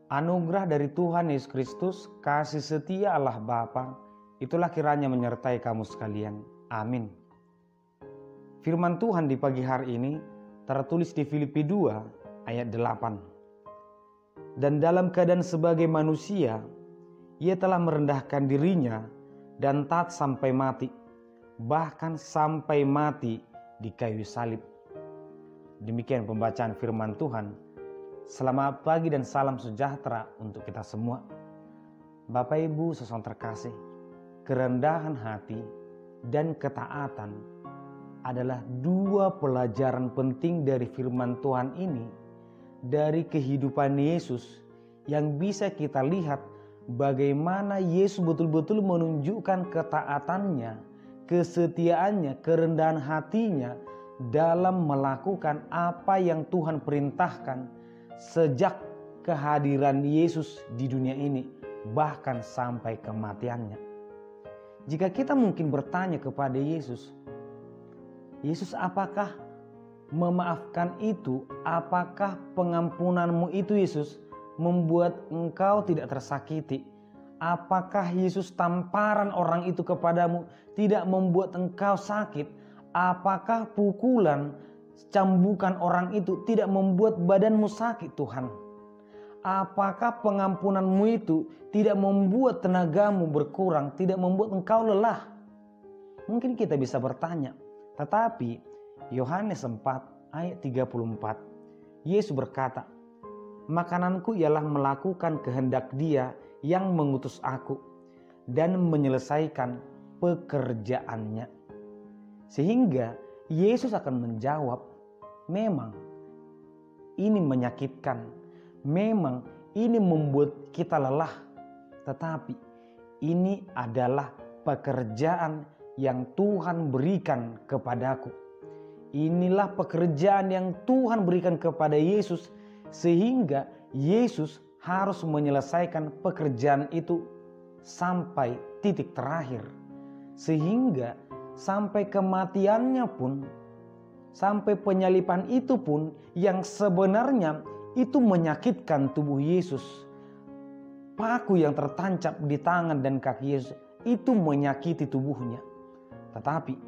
Anugerah dari Tuhan Yesus Kristus, kasih setia Allah Bapa, itulah kiranya menyertai kamu sekalian. Amin. Firman Tuhan di pagi hari ini tertulis di Filipi 2 ayat 8. Dan dalam keadaan sebagai manusia, ia telah merendahkan dirinya dan taat sampai mati, bahkan sampai mati di kayu salib. Demikian pembacaan firman Tuhan. Selamat pagi dan salam sejahtera untuk kita semua. Bapak Ibu saudara terkasih, kerendahan hati dan ketaatan adalah dua pelajaran penting dari firman Tuhan ini, dari kehidupan Yesus yang bisa kita lihat bagaimana Yesus betul-betul menunjukkan ketaatannya, kesetiaannya, kerendahan hatinya dalam melakukan apa yang Tuhan perintahkan sejak kehadiran Yesus di dunia ini, bahkan sampai kematiannya. Jika kita mungkin bertanya kepada Yesus, Yesus apakah memaafkan itu? Apakah pengampunanmu itu Yesus membuat engkau tidak tersakiti? Apakah Yesus tamparan orang itu kepadamu tidak membuat engkau sakit? Apakah pukulan, cambukan orang itu tidak membuat badanmu sakit Tuhan? Apakah pengampunanmu itu tidak membuat tenagamu berkurang, tidak membuat engkau lelah? Mungkin kita bisa bertanya, tetapi Yohanes 4 ayat 34, Yesus berkata, makananku ialah melakukan kehendak Dia yang mengutus aku dan menyelesaikan pekerjaannya. Sehingga Yesus akan menjawab, memang ini menyakitkan, memang ini membuat kita lelah, tetapi ini adalah pekerjaan yang Tuhan berikan kepadaku. Inilah pekerjaan yang Tuhan berikan kepada Yesus, sehingga Yesus harus menyelesaikan pekerjaan itu sampai titik terakhir. Sehingga sampai kematiannya pun, sampai penyaliban itu pun yang sebenarnya itu menyakitkan tubuh Yesus. Paku yang tertancap di tangan dan kaki Yesus itu menyakiti tubuhnya. Tetapi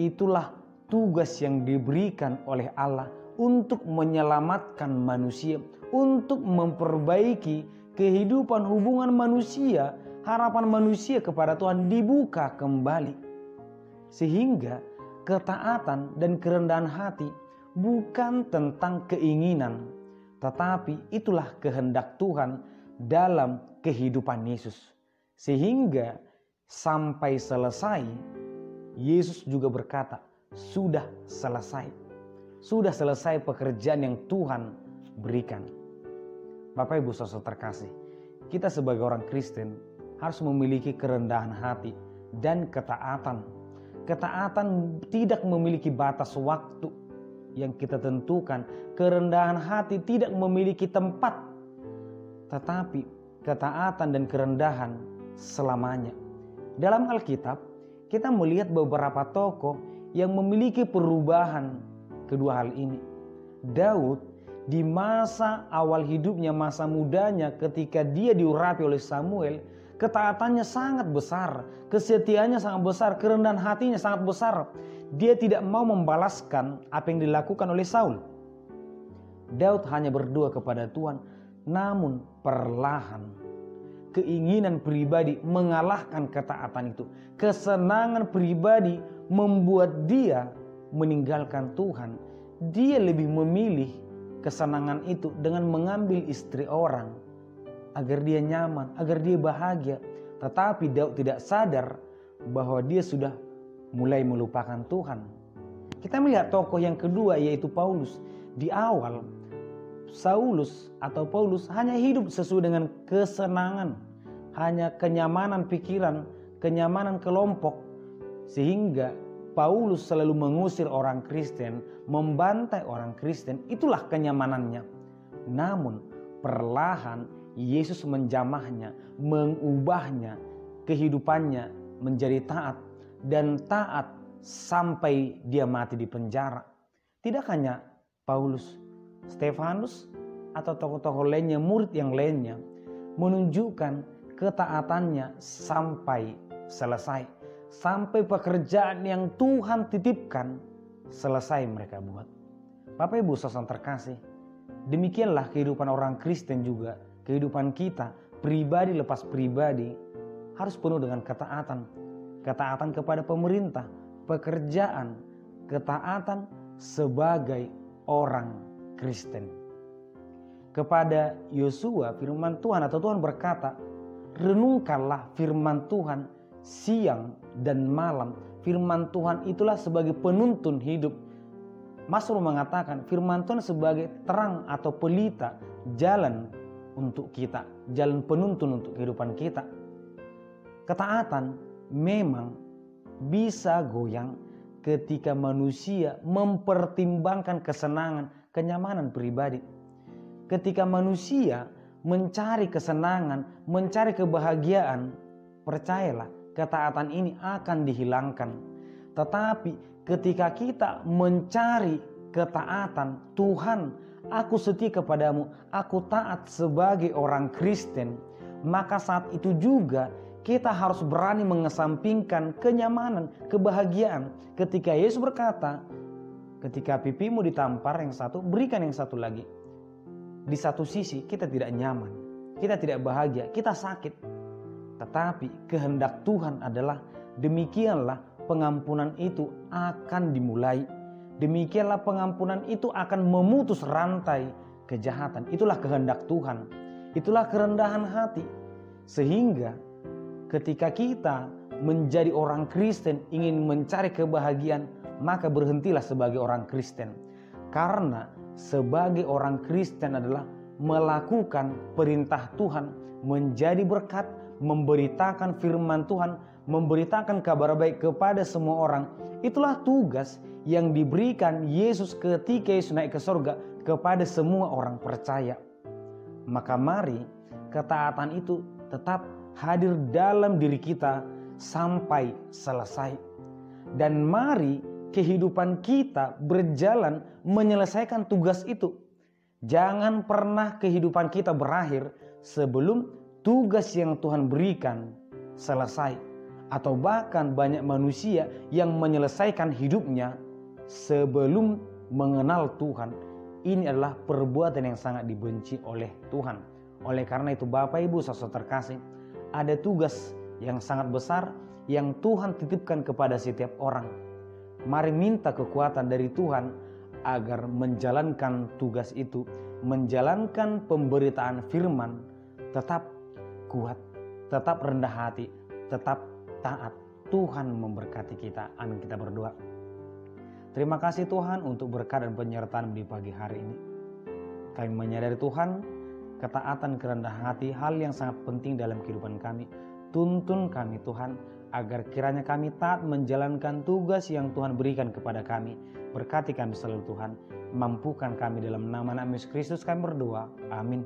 itulah tugas yang diberikan oleh Allah untuk menyelamatkan manusia, untuk memperbaiki kehidupan hubungan manusia, harapan manusia kepada Tuhan dibuka kembali. Sehingga ketaatan dan kerendahan hati bukan tentang keinginan, tetapi itulah kehendak Tuhan dalam kehidupan Yesus. Sehingga sampai selesai, Yesus juga berkata, sudah selesai. Sudah selesai pekerjaan yang Tuhan berikan. Bapak Ibu saudara terkasih, kita sebagai orang Kristen harus memiliki kerendahan hati dan ketaatan. Ketaatan tidak memiliki batas waktu yang kita tentukan. Kerendahan hati tidak memiliki tempat. Tetapi ketaatan dan kerendahan selamanya. Dalam Alkitab, kita melihat beberapa tokoh yang memiliki perubahan kedua hal ini. Daud di masa awal hidupnya, masa mudanya, ketika dia diurapi oleh Samuel, ketaatannya sangat besar, kesetiaannya sangat besar, kerendahan hatinya sangat besar. Dia tidak mau membalaskan apa yang dilakukan oleh Saul. Daud hanya berdoa kepada Tuhan, namun perlahan keinginan pribadi mengalahkan ketaatan itu. Kesenangan pribadi membuat dia meninggalkan Tuhan. Dia lebih memilih kesenangan itu dengan mengambil istri orang agar dia nyaman, agar dia bahagia. Tetapi Daud tidak sadar bahwa dia sudah mulai melupakan Tuhan. Kita melihat tokoh yang kedua, yaitu Paulus. Di awal Saulus atau Paulus hanya hidup sesuai dengan kesenangan, hanya kenyamanan pikiran, kenyamanan kelompok, sehingga Paulus selalu mengusir orang Kristen, membantai orang Kristen, itulah kenyamanannya. Namun perlahan Yesus menjamahnya, mengubahnya, kehidupannya menjadi taat dan taat sampai dia mati di penjara. Tidak hanya Paulus, Stefanus atau tokoh-tokoh lainnya, murid yang lainnya menunjukkan ketaatannya sampai selesai. Sampai pekerjaan yang Tuhan titipkan selesai mereka buat. Bapak Ibu saudara terkasih, demikianlah kehidupan orang Kristen juga. Kehidupan kita pribadi lepas pribadi harus penuh dengan ketaatan. Ketaatan kepada pemerintah, pekerjaan, ketaatan sebagai orang Kristen. Kepada Yosua firman Tuhan atau Tuhan berkata, renungkanlah firman Tuhan siang dan malam. Firman Tuhan itulah sebagai penuntun hidup. Mazmur mengatakan firman Tuhan sebagai terang atau pelita jalan untuk kita, jalan penuntun untuk kehidupan kita. Ketaatan memang bisa goyang ketika manusia mempertimbangkan kesenangan, kenyamanan pribadi. Ketika manusia mencari kesenangan, mencari kebahagiaan, percayalah ketaatan ini akan dihilangkan. Tetapi ketika kita mencari ketaatan, Tuhan, aku setia kepadamu, aku taat sebagai orang Kristen, maka saat itu juga kita harus berani mengesampingkan kenyamanan, kebahagiaan. Ketika Yesus berkata, ketika pipimu ditampar yang satu, berikan yang satu lagi. Di satu sisi kita tidak nyaman, kita tidak bahagia, kita sakit. Tetapi kehendak Tuhan adalah demikianlah pengampunan itu akan dimulai. Demikianlah pengampunan itu akan memutus rantai kejahatan. Itulah kehendak Tuhan. Itulah kerendahan hati. Sehingga ketika kita menjadi orang Kristen ingin mencari kebahagiaan, maka berhentilah sebagai orang Kristen. Karena sebagai orang Kristen adalah melakukan perintah Tuhan, menjadi berkat, memberitakan firman Tuhan, memberitakan kabar baik kepada semua orang. Itulah tugas yang diberikan Yesus ketika Yesus naik ke surga kepada semua orang percaya. Maka mari ketaatan itu tetap hadir dalam diri kita sampai selesai. Dan mari kehidupan kita berjalan menyelesaikan tugas itu. Jangan pernah kehidupan kita berakhir sebelum tugas yang Tuhan berikan selesai. Atau bahkan banyak manusia yang menyelesaikan hidupnya sebelum mengenal Tuhan. Ini adalah perbuatan yang sangat dibenci oleh Tuhan. Oleh karena itu Bapak Ibu saudara terkasih, ada tugas yang sangat besar yang Tuhan titipkan kepada setiap orang. Mari minta kekuatan dari Tuhan agar menjalankan tugas itu, menjalankan pemberitaan firman, tetap kuat, tetap rendah hati, tetap taat. Tuhan memberkati kita. Amin. Kita berdoa. Terima kasih Tuhan untuk berkat dan penyertaan di pagi hari ini. Kami menyadari Tuhan, ketaatan, kerendahan hati, hal yang sangat penting dalam kehidupan kami. Tuntun kami Tuhan, agar kiranya kami taat menjalankan tugas yang Tuhan berikan kepada kami. Berkati kami selalu Tuhan, mampukan kami dalam nama Yesus Kristus kami berdoa. Amin.